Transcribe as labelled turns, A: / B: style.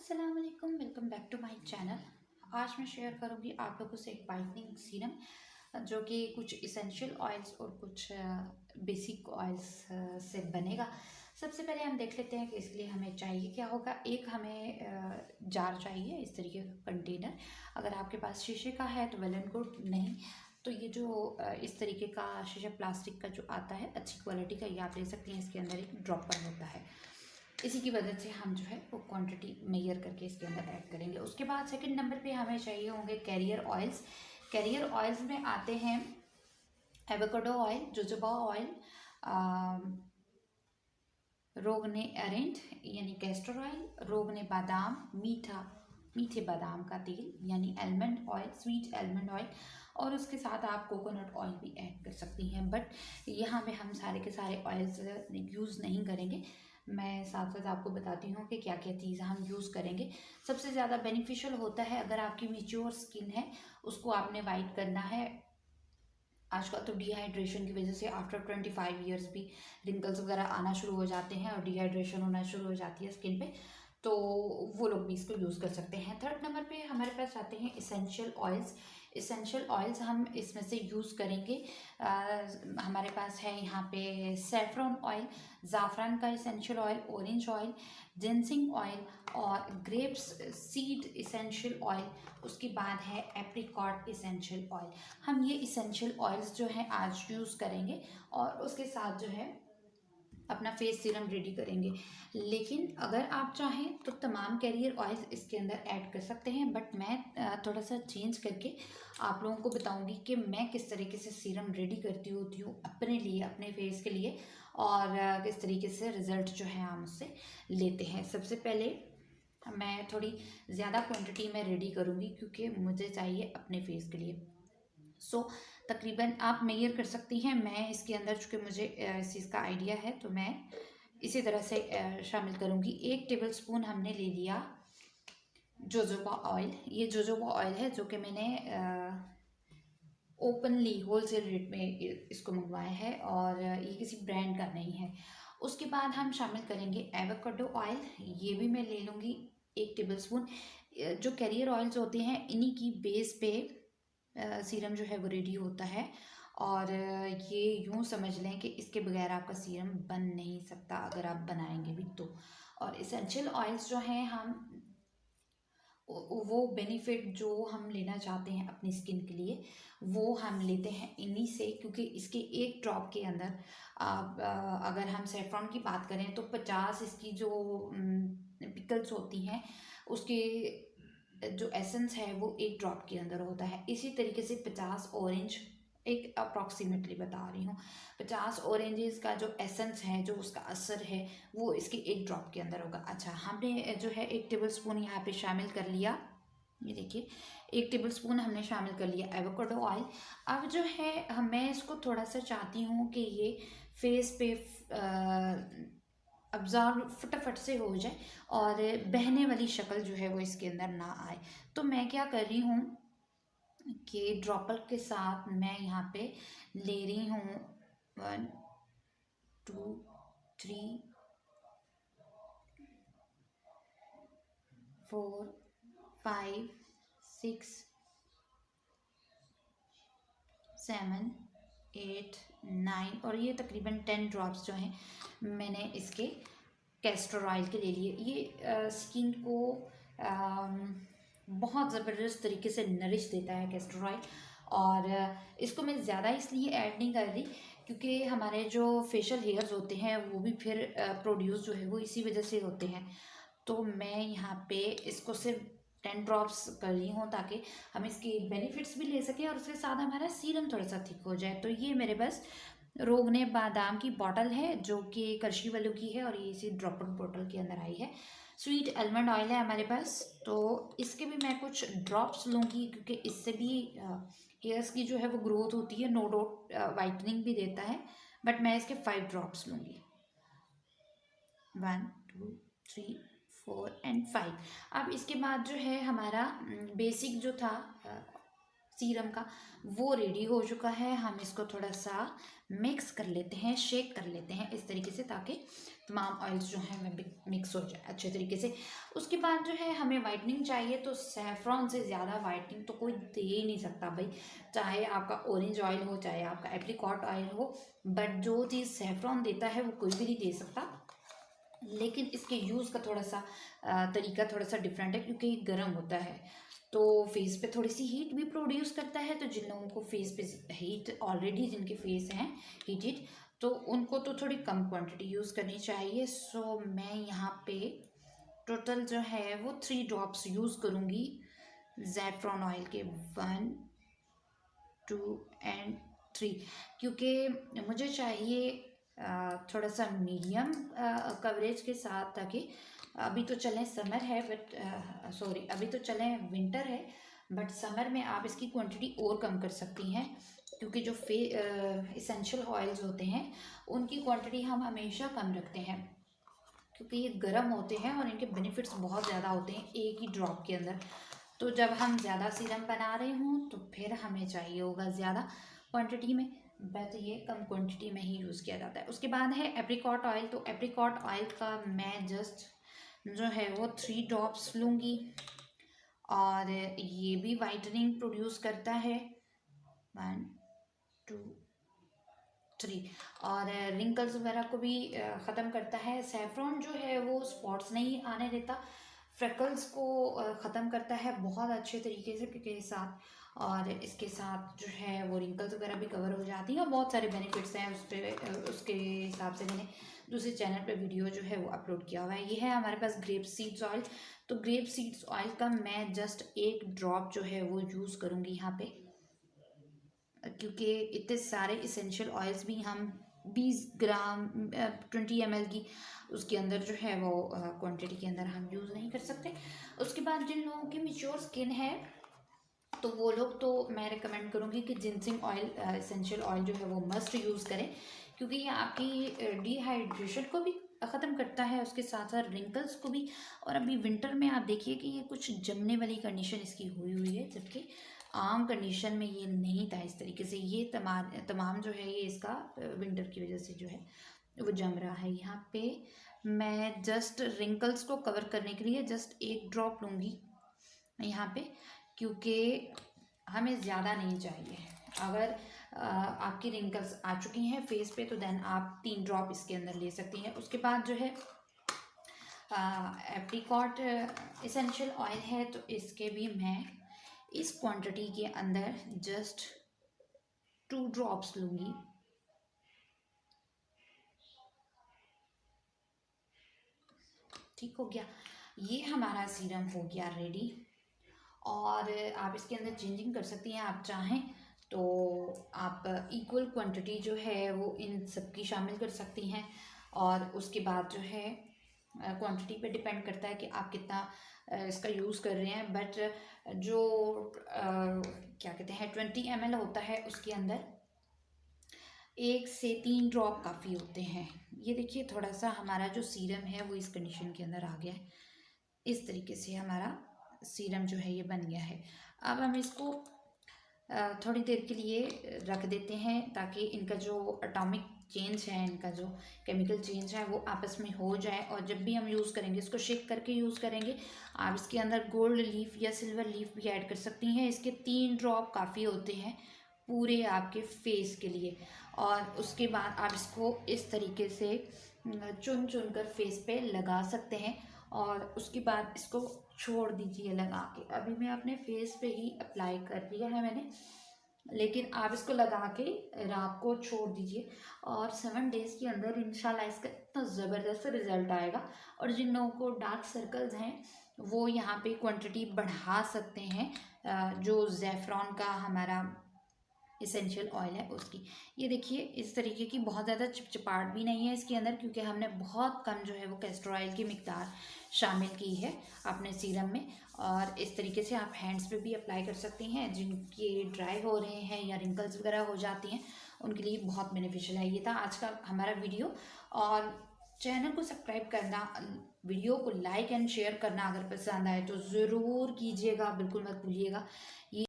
A: अस्सलाम वालेकुम, welcome back to my channel. आज मैं शेयर करूंगी आप लोगों से एक वाइटनिंग सीरम जो कि कुछ इसेंशियल ऑयल्स और कुछ बेसिक ऑयल्स से बनेगा। सबसे पहले हम देख लेते हैं कि इसके लिए हमें चाहिए क्या होगा। एक हमें जार चाहिए, इस तरीके का कंटेनर। अगर आपके पास शीशे का है तो वेल एंड गुड, नहीं तो ये जो इस तरीके का शीशा प्लास्टिक का जो आता है अच्छी क्वालिटी का, ये आप ले सकते हैं। इसके अंदर एक ड्रॉपर होता है, इसी की वजह से हम जो है वो क्वांटिटी मेजर करके इसके अंदर ऐड करेंगे। उसके बाद सेकंड नंबर पे हमें चाहिए होंगे कैरियर ऑयल्स। कैरियर ऑयल्स में आते हैं एवोकाडो ऑयल, जोजोबा ऑयल, रोगने एरेंट यानी कैस्टर ऑयल, रोगने बादाम, मीठे बादाम का तेल यानी almond oil, sweet almond oil, और उसके साथ आप कोकोनट ऑयल भी ऐड कर सकती हैं। बट यहाँ पे हम सारे के सारे ऑयल्स यूज़ नहीं करेंगे। मैं साथ साथ आपको बताती हूँ कि क्या क्या चीज़ हम यूज़ करेंगे। सबसे ज़्यादा बेनिफिशियल होता है अगर आपकी मैच्योर स्किन है, उसको आपने वाइट करना है। आजकल तो डिहाइड्रेशन की वजह से आफ्टर 25 ईयर्स भी रिंकल्स वगैरह आना शुरू हो जाते हैं और डिहाइड्रेशन होना शुरू हो जाती है स्किन पे, तो वो लोग भी इसको यूज़ कर सकते हैं। थर्ड नंबर पे हमारे पास आते हैं इसेंशियल ऑयल्स। इसेंशियल ऑयल्स हम इसमें से यूज़ करेंगे। हमारे पास है यहाँ पे सैफरन ऑयल, ज़ाफ़रान का essential oil, orange oil, ginseng oil और ग्रेप्स सीड इसेंशियल ऑयल। उसके बाद है एप्रिकॉट इसेंशियल ऑयल। हम ये इसेंशियल ऑयल्स जो है आज यूज़ करेंगे और उसके साथ जो है अपना फेस सीरम रेडी करेंगे। लेकिन अगर आप चाहें तो तमाम कैरियर ऑयल्स इसके अंदर ऐड कर सकते हैं, बट मैं थोड़ा सा चेंज करके आप लोगों को बताऊंगी कि मैं किस तरीके से सीरम रेडी करती होती हूँ अपने लिए, अपने फेस के लिए, और किस तरीके से रिज़ल्ट जो है हम उससे लेते हैं। सबसे पहले मैं थोड़ी ज़्यादा क्वांटिटी में रेडी करूँगी क्योंकि मुझे चाहिए अपने फेस के लिए। तकरीबन आप मेजर कर सकती हैं। मैं इसके अंदर चूँकि मुझे इस चीज़ का आइडिया है तो मैं इसी तरह से शामिल करूँगी। 1 टेबल स्पून हमने ले लिया जोजोबा ऑयल। ये जोजोबा ऑयल है जो कि मैंने ओपनली होलसेल रेट में इसको मंगवाया है और ये किसी ब्रांड का नहीं है। उसके बाद हम शामिल करेंगे एवोकाडो ऑयल, ये भी मैं ले लूँगी 1 टेबल स्पून। जो कैरियर ऑयल्स होते हैं इन्हीं की बेस पे सीरम जो है वो रेडी होता है, और ये यूँ समझ लें कि इसके बगैर आपका सीरम बन नहीं सकता अगर आप बनाएंगे भी तो। और इसेंशियल ऑयल्स जो हैं हम वो बेनिफिट जो हम लेना चाहते हैं अपनी स्किन के लिए वो हम लेते हैं इन्हीं से, क्योंकि इसके एक ड्रॉप के अंदर आप अगर हम सेफ्रॉन की बात करें तो 50 इसकी जो पिकल्स होती हैं उसके जो एसेंस है वो एक ड्रॉप के अंदर होता है। इसी तरीके से 50 ऑरेंज, एक अप्रॉक्सीमेटली बता रही हूँ, 50 ऑरेंजेस का जो एसेंस है, जो उसका असर है, वो इसके एक ड्रॉप के अंदर होगा। अच्छा, हमने जो है 1 टेबल स्पून यहाँ पे शामिल कर लिया। ये देखिए 1 टेबल स्पून हमने शामिल कर लिया एवोकाडो ऑयल। अब जो है मैं इसको थोड़ा सा चाहती हूँ कि ये फेस पे अब्जॉर्ब फटाफट से हो जाए और बहने वाली शक्ल जो है वो इसके अंदर ना आए। तो मैं क्या कर रही हूँ कि ड्रॉपर के साथ मैं यहाँ पे ले रही हूँ 1 2 3 4 5 6 7 8 9 और ये तकरीबन 10 ड्रॉप्स जो हैं मैंने इसके कैस्टर ऑयल के ले लिए। ये स्किन को बहुत ज़बरदस्त तरीके से नरिश देता है कैस्टर ऑयल, और इसको मैं ज़्यादा इसलिए ऐड नहीं कर रही क्योंकि हमारे जो फेशियल हेयर्स होते हैं वो भी फिर प्रोड्यूस जो है वो इसी वजह से होते हैं। तो मैं यहाँ पे इसको सिर्फ 10 ड्रॉप्स कर रही हूँ ताकि हम इसके बेनिफिट्स भी ले सकें और उसके साथ हमारा सीरम थोड़ा सा थिक हो जाए। तो ये मेरे पास रोगने बादाम की बॉटल है जो कि करशी वालों की है और ये इसी ड्रॉपर बॉटल के अंदर आई है। स्वीट आलमंड ऑयल है हमारे पास, तो इसके भी मैं कुछ ड्रॉप्स लूँगी क्योंकि इससे भी हेयर्स की जो है वो ग्रोथ होती है, नो डाउट वाइटनिंग भी देता है, बट मैं इसके 5 ड्रॉप्स लूँगी। 1 2 3 4 एंड 5। अब इसके बाद जो है हमारा बेसिक जो था सीरम का, वो रेडी हो चुका है। हम इसको थोड़ा सा मिक्स कर लेते हैं, शेक कर लेते हैं इस तरीके से, ताकि तमाम ऑयल्स जो हैं में मिक्स हो जाए अच्छे तरीके से। उसके बाद जो है हमें वाइटनिंग चाहिए, तो सैफरॉन से ज़्यादा वाइटनिंग तो कोई दे ही नहीं सकता भाई, चाहे आपका ऑरेंज ऑयल हो, चाहे आपका एप्रिकॉट ऑयल हो, बट जो चीज़ सैफरॉन देता है वो कोई भी नहीं दे सकता। लेकिन इसके यूज़ का थोड़ा सा तरीका थोड़ा सा डिफरेंट है, क्योंकि ये गर्म होता है तो फेस पे थोड़ी सी हीट भी प्रोड्यूस करता है। तो जिन लोगों को फेस पे हीट ऑलरेडी, जिनके फेस हैं हीटेड, तो उनको तो थोड़ी कम क्वांटिटी यूज़ करनी चाहिए। सो मैं यहाँ पे टोटल जो है वो 3 ड्रॉप्स यूज़ करूँगी ज़ैफ़रॉन ऑयल के, 1 2 एंड 3, क्योंकि मुझे चाहिए थोड़ा सा मीडियम कवरेज के साथ, ताकि अभी तो चलें समर है बट सॉरी अभी तो चलें विंटर है, बट समर में आप इसकी क्वांटिटी और कम कर सकती हैं, क्योंकि जो इसेंशियल ऑयल्स होते हैं उनकी क्वांटिटी हम हमेशा कम रखते हैं, क्योंकि ये गर्म होते हैं और इनके बेनिफिट्स बहुत ज़्यादा होते हैं एक ही ड्रॉप के अंदर। तो जब हम ज़्यादा सीरम बना रहे हों तो फिर हमें चाहिए होगा ज़्यादा क्वांटिटी में, बट ये कम क्वांटिटी में ही यूज़ किया जाता है। उसके बाद है एप्रिकॉट ऑयल। तो एप्रिकॉट ऑयल का मैं जस्ट जो है वो 3 ड्रॉप्स लूँगी, और ये भी वाइटनिंग प्रोड्यूस करता है, 1 2 3, और रिंकल्स वगैरह को भी ख़त्म करता है। सैफरॉन जो है वो स्पॉट्स नहीं आने देता, फ्रेकल्स को ख़त्म करता है बहुत अच्छे तरीके से के साथ, और इसके साथ जो है वो रिंकल्स वगैरह भी कवर हो जाती हैं, और बहुत सारे बेनिफिट्स हैं उस पर। उसके हिसाब से मैंने दूसरे चैनल पे वीडियो जो है वो अपलोड किया हुआ है। ये है हमारे पास ग्रेप सीड्स ऑयल। तो ग्रेप सीड्स ऑयल का मैं जस्ट 1 ड्रॉप जो है वो यूज़ करूँगी यहाँ पे, क्योंकि इतने सारे इसेंशियल ऑयल्स भी हम 20 ग्राम 20 ml की उसके अंदर जो है वो क्वांटिटी के अंदर हम यूज़ नहीं कर सकते। उसके बाद जिन लोगों की मैच्योर स्किन है तो वो लोग, तो मैं रिकमेंड करूँगी कि जिनसिंग ऑयल इसेंशियल ऑयल जो है वो मस्ट यूज़ करें, क्योंकि ये आपकी डिहाइड्रेशन को भी ख़त्म करता है, उसके साथ साथ रिंकल्स को भी। और अभी विंटर में आप देखिए कि ये कुछ जमने वाली कंडीशन इसकी हुई है, जबकि आम कंडीशन में ये नहीं था इस तरीके से। ये तमाम जो है ये इसका विंटर की वजह से जो है वो जम रहा है। यहाँ पे मैं जस्ट रिंकल्स को कवर करने के लिए जस्ट 1 ड्रॉप लूँगी यहाँ पे, क्योंकि हमें ज़्यादा नहीं चाहिए। अगर आपकी रिंकल्स आ चुकी हैं फेस पे तो देन आप 3 ड्रॉप इसके अंदर ले सकती हैं। उसके बाद जो है एप्रिकॉट इसेंशियल ऑयल है, तो इसके भी मैं इस क्वांटिटी के अंदर जस्ट 2 ड्रॉप्स लूँगी। ठीक हो गया, ये हमारा सीरम हो गया रेडी। और आप इसके अंदर चेंजिंग कर सकती हैं, आप चाहें तो आप इक्वल क्वांटिटी जो है वो इन सब की शामिल कर सकती हैं। और उसके बाद जो है क्वांटिटी पे डिपेंड करता है कि आप कितना इसका यूज़ कर रहे हैं, बट जो क्या कहते हैं 20 ml होता है उसके अंदर 1 से 3 ड्रॉप काफ़ी होते हैं। ये देखिए थोड़ा सा हमारा जो सीरम है वो इस कंडीशन के अंदर आ गया है, इस तरीके से हमारा सीरम जो है ये बन गया है। अब हम इसको थोड़ी देर के लिए रख देते हैं, ताकि इनका जो एटॉमिक चेंज है, इनका जो केमिकल चेंज है वो आपस में हो जाए, और जब भी हम यूज़ करेंगे इसको शेक करके यूज़ करेंगे। आप इसके अंदर गोल्ड लीफ या सिल्वर लीफ भी ऐड कर सकती हैं। इसके 3 ड्रॉप काफ़ी होते हैं पूरे आपके फेस के लिए। और उसके बाद आप इसको इस तरीके से चुन चुन कर फेस पे लगा सकते हैं, और उसके बाद इसको छोड़ दीजिए लगा के। अभी मैं अपने फेस पे ही अप्लाई कर दिया है मैंने, लेकिन आप इसको लगा के रात को छोड़ दीजिए, और 7 डेज़ के अंदर इंशाल्लाह इसका इतना ज़बरदस्त रिज़ल्ट आएगा। और जिन लोगों को डार्क सर्कल्स हैं वो यहाँ पे क्वांटिटी बढ़ा सकते हैं, जो ज़ैफ़रॉन का हमारा इसेंशियल ऑयल है उसकी। ये देखिए इस तरीके की बहुत ज़्यादा चिपचिपाहट भी नहीं है इसके अंदर, क्योंकि हमने बहुत कम जो है वो कैस्टर ऑयल की मिकदार शामिल की है अपने सीरम में। और इस तरीके से आप हैंड्स पे भी अप्लाई कर सकती हैं, जिनके ड्राई हो रहे हैं या रिंकल्स वगैरह हो जाती हैं उनके लिए बहुत बेनिफिशियल है। ये था आज का हमारा वीडियो, और चैनल को सब्सक्राइब करना, वीडियो को लाइक एंड शेयर करना अगर पसंद आए तो ज़रूर कीजिएगा, बिल्कुल मत भूलिएगा। ये